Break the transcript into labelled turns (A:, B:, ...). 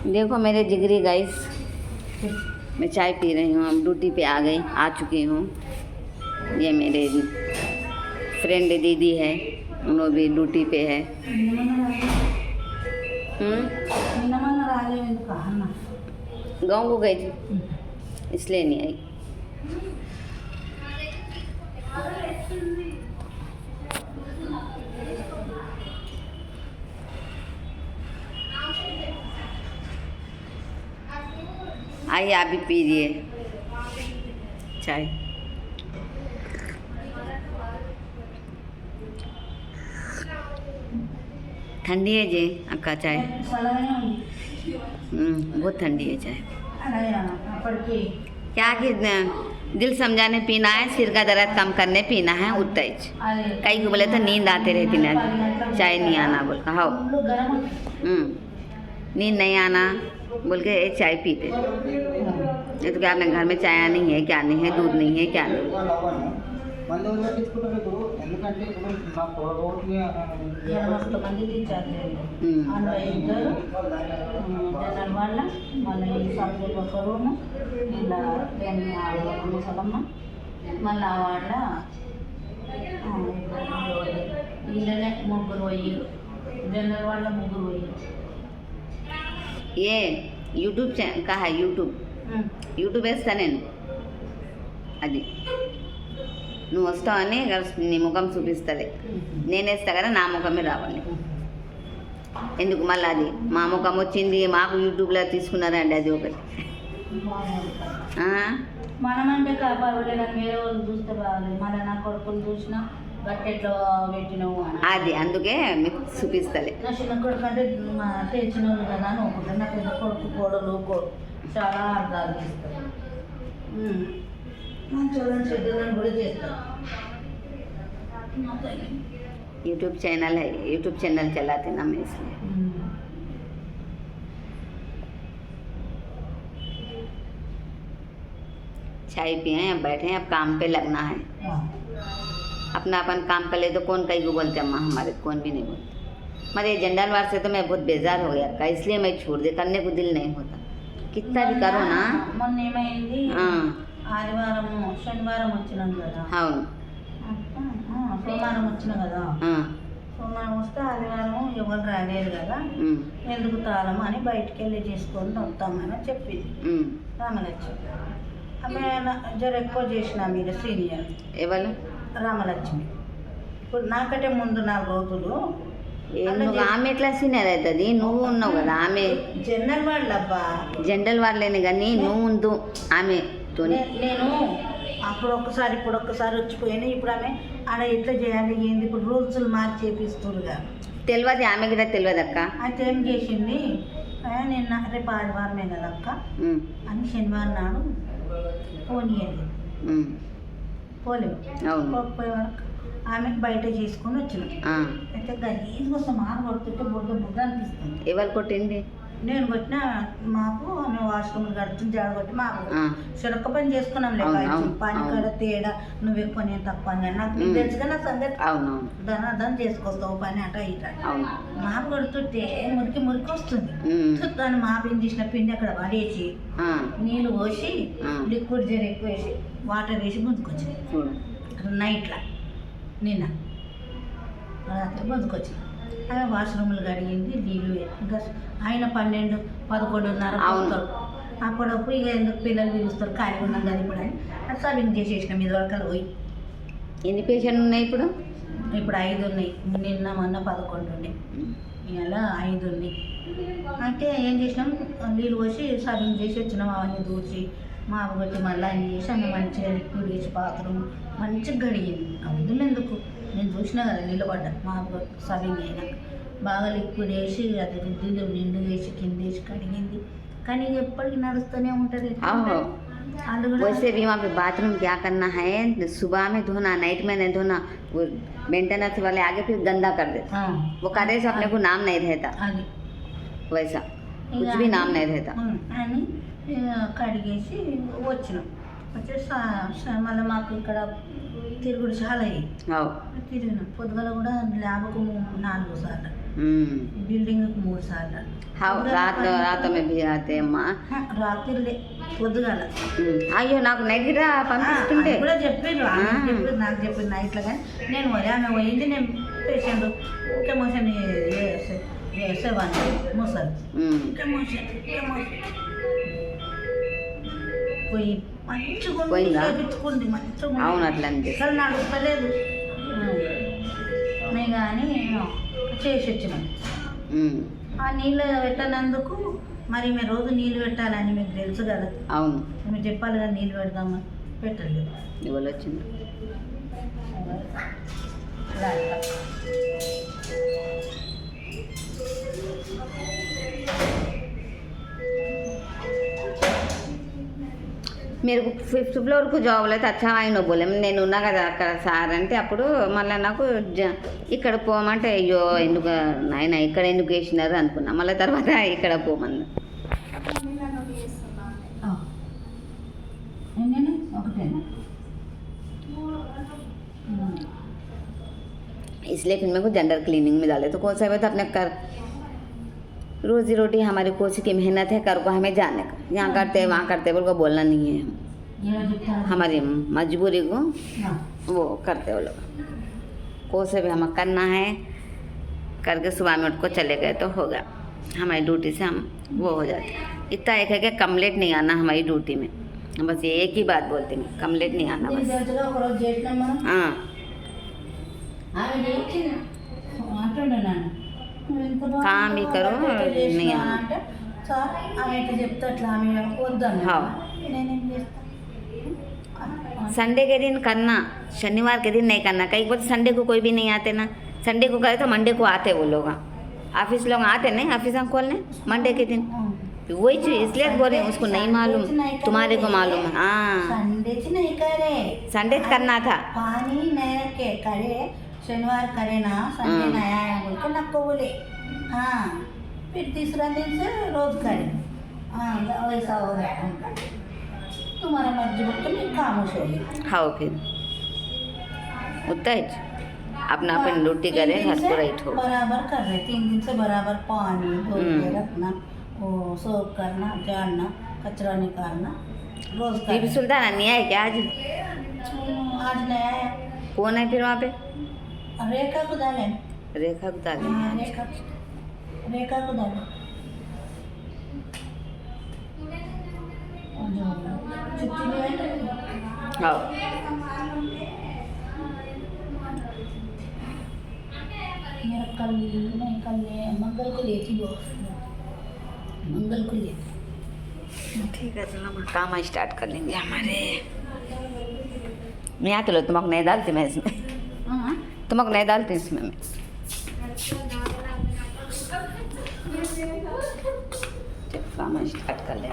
A: देखो मेरे जिगरी गाइस, मैं चाय पी रही हूँ। अब ड्यूटी पे आ चुकी हूँ। ये मेरे फ्रेंड दीदी है, उन्होंने भी ड्यूटी पे है। गाँव को गई थी इसलिए नहीं आई। आइए आप भी पीजिए चाय। ठंडी है जी अक्का चाय? बहुत ठंडी है चाय। क्या कि दिल समझाने पीना है, सिर का दर्द कम करने पीना है उतना ही। कई को बोले तो नींद आते रहती ना, चाय नहीं आना बोल का हाँ नींद नहीं आना बोल के चाय पीते। ये तो क्या अपने घर में चाय नहीं है, क्या नहीं है, दूध नहीं है, क्या नहीं। ये యూట్యూబ్ का है యూట్యూబ్ వేస్తా నేను అది నువ్వు వస్తావని నీ ముఖం చూపిస్తుంది, నేను వేస్తా కదా నా ముఖమే రావాలి. ఎందుకు మళ్ళీ అది మా ముఖం వచ్చింది మాకు యూట్యూబ్లో తీసుకున్నారండి, అది ఒకటి.
B: మనమంటే కాపాడలేదు, వేరే వాళ్ళు చూస్తే బాగాలేదు. మళ్ళీ నా కొడుకులు చూసినా గట్టెట్లో పెట్టినావు
A: అది అందుకే మీకు చూపిస్తలే.
B: నా చిన్న కొడుకు అంటే తెచ్చిన వాళ్ళు కదా అని ఒకటి, నా పెద్ద కొడుకు కోడలు చాలా అర్థాలు చేస్తారు. చూడండి చెడ్డలను కూడా చేస్తారు.
A: यूट्यूब चैनल है, यूट्यूब चैनल चलाते ना मैं इसलिए। चाय पिए अब बैठे हैं, अब काम पे लगना है। अपना अपन काम कर ले तो कौन कहीं को बोलते अम्मा, हमारे कौन भी नहीं बोलते। मेरे जंडल वार से तो मैं बहुत बेजार हो गया था, इसलिए मैं छोड़ दे, करने को दिल नहीं होता, कितना भी करो ना।
B: మొన్న ఏమైంది, ఆదివారం శనివారం వచ్చినాం కదా,
A: అవును
B: సోమవారం వచ్చిన కదా, సోమవారం వస్తే ఆదివారం ఎవరు రాలేదు కదా, ఎందుకు తాళం అని బయటికి వెళ్ళి చేసుకొని వస్తామని చెప్పింది రామలక్ష్మి. ఆమె జర ఎక్కువ చేసిన మీద సీనియర్
A: ఎవరు
B: రామలక్ష్మి. ఇప్పుడు నాకంటే ముందు 4 రోజులు
A: ఆమె ఎట్లా సీనియర్ అవుతుంది, నువ్వు ఉన్నావు కదా. ఆమె
B: జనరల్ వాళ్ళు అబ్బా,
A: జనరల్ వాళ్ళేనే కానీ నువ్వు ముందు ఆమె
B: నేను అప్పుడు ఒక్కసారి ఇప్పుడు ఒక్కసారి వచ్చిపోయాను. ఇప్పుడు ఆమె ఆడ ఎట్లా చేయాలి ఏంది, ఇప్పుడు రూల్స్ మార్చి చేపిస్తురుగా
A: తెలియదు, ఆమె కూడా తెలియదు అక్క.
B: అయితే ఏం చేసింది, నిన్న రేపు ఆదివారమే కదా అక్క అని శనివారం నాడు పోనీయండి పోలేము, పోకపోయే వరకు ఆమె బయట చేసుకొని వచ్చినాం. అయితే గలీజ్ కోసం కొడుతుంటే బుద్ధ అనిపిస్తుంది.
A: ఎవరు కొట్టింది?
B: నేను కొట్టిన, మాకు ఆమె వాష్రూమ్ గడుతుంది జాడ కొట్టి మాకు చెరొక్క పని చేసుకున్నాం. లేక పని కాడ తేడా నువ్వు ఎక్కువ నేను తక్కువ అని నాకు తెలుసుగా నా సంగతి. దాన్ని చేసుకొస్తావు పని అట ఇట. మాపు కొడుతుంటే మురికి మురికి వస్తుంది. దాన్ని మాపేం చేసిన పిండి అక్కడ పడేసి నీళ్ళు పోసి లిక్విడ్ జర ఎక్కువ వేసి వాటర్ వేసి ముందుకొచ్చింది నైట్లా. నిన్న రాత్రి ముందుకొచ్చింది. ఆమె వాష్రూమ్లు కడిగింది, నీళ్ళు ఇంకా ఆయన 12, 11:30 అవుతారు. అప్పుడప్పుడు ఇక ఎందుకు పిల్లలు పిలుస్తారు ఖాళీ ఉన్నాం కదా ఇప్పుడు అని సర్వింగ్ చేసేసిన మీద వరకు పోయి.
A: ఎన్ని పేషెంట్లు ఉన్నాయి ఇప్పుడు?
B: ఇప్పుడు 5 ఉన్నాయి. నిన్న మొన్న 11 ఉన్నాయి, ఇలా 5 ఉన్నాయి. అయితే ఏం చేసినాం, నీళ్ళు పోసి సర్వింగ్ చేసి వచ్చినాం. అవన్నీ దూచి మాపు కొట్టి మళ్ళీ అన్నీ చేసి అన్నీ మంచిగా లిక్విడ్ వేసి బాత్రూమ్ మంచిగా కడిగింది. అందులో ఎందుకు నేను చూసినా కదా నిలబడ్డా మాపు సర్వింగ్ అయినాక బాగా లిక్విడ్ వేసి అది రుద్దిలో నిండు వేసి కింద వేసి కడిగింది. కానీ ఎప్పటికీ నడుస్తూనే ఉంటుంది.
A: वैसे भी वहाँ पे बाथरूम क्या करना है, सुबह में धोना, नाइट में नहीं धोना, वो मेंटेनेंस वाले आगे फिर गंदा कर देते। वो करे से अपने को नाम नहीं रहता, वैसा कुछ भी नाम नहीं रहता।
B: అని కడిగేసి వచ్చినాం. వచ్చేసి మళ్ళీ మాకు ఇక్కడ తిరుగుడు చాలా తిరిగినాం. పొద్దుగల కూడా ల్యాబ్కు 4 సార్లు, బిల్డింగ్కి 3 साल
A: हाँ रात में भी आते అమ్మా
B: రాత్రి పొద్దుగాల
A: అయ్యో నాకు నెగిరా పంపిస్తుంటే
B: కూడా చెప్పారు నాకు చెప్పింది నైట్లో కానీ నేను ఆమె పోయింది నేను పేషెంట్ ఊకే మోషన్ వేసేవాడిని మోసాలు ఊకే మోషన్ పోయి మంచిగా చేపించుకుంది మంచిగా
A: అవును అట్లా
B: అసలు నడుస్తలేదు నేను కానీ చేసి వచ్చినాను ఆ నీళ్ళు పెట్టనందుకు మరి మీరు రోజు నీళ్ళు పెట్టాలని మీకు తెలుసు కదా.
A: అవును
B: మీరు చెప్పాలి కదా నీళ్ళు పెడదామని పెట్టలేదు.
A: ఇవాళ వచ్చింది మీరు 5th ఫ్లోర్కు జాబ్లో అయితే అచ్చా ఆయన పోలేము నేను ఉన్నా కదా అక్కడ సార్ అంటే అప్పుడు మళ్ళీ నాకు ఇక్కడ పోమంటే అయ్యో ఎందుకు ఆయన ఇక్కడ ఎందుకు వేసినారు అనుకున్నా మళ్ళీ తర్వాత ఇక్కడ పోమన్నా. इसलिए फिर मेरे को जेंडर क्लीनिंग में डाले तो कौन सा है तो अपने कर रोजी रोटी हमारी कोशिश की मेहनत है कर को हमें जाने का यहाँ करते वहाँ करते बोल को बोलना नहीं है हमारी मजबूरी को वो करते वो लोग कोशिश भी हमें करना है करके सुबह में उठ को चले गए तो होगा हमारी ड्यूटी से हम वो हो जाते. इतना एक है कि कम लेट नहीं आना हमारी ड्यूटी में बस ये एक ही बात बोलते हैं कम लेट नहीं आना बस. हाँ काम भी करो नहीं आना. हाँ संडे के दिन करना शनिवार के दिन नहीं करना. कई बार संडे को कोई भी नहीं आते ना संडे को करे तो मंडे को आते वो लोग ऑफिस लोग आते नहीं ऑफिस हम खोलने मंडे के दिन वही चीज इसलिए बोल रहे हैं उसको नहीं मालूम तुम्हारे को मालूम है. हाँ संडे करना था
B: पानी नया के करे शनिवार करे ना संडे नया है बोल के नको बोले. हाँ फिर तीसरा दिन से रोज करे. हाँ वैसा हो गया तुम्हारा मर्जी बोल के मैं खामोश हो गई.
A: हाँ फिर उतना ही अपना अपन रोटी करे घर को राइट हो
B: बराबर कर रहे 3 दिन से बराबर पानी धो के रखना वो सोप करना झाड़ना कचरा निकालना रोज
A: बीबी सुल्ताना नहीं आए क्या आज
B: नया है.
A: कौन है फिर वहाँ पे
B: रेखा को डाले
A: रेखा को डाले
B: रेखा को डाले
A: हाँ
B: मेरा कल नहीं कल मंगल को लेती वो मंगल को लेती.
A: ठीक है चलो हम काम स्टार्ट कर लेंगे हमारे. मैं यहाँ के लो तुम्हारा नहीं डालती मैं इसमें तुम्हारा नहीं डालती इसमें मैं काम स्टार्ट कर लें.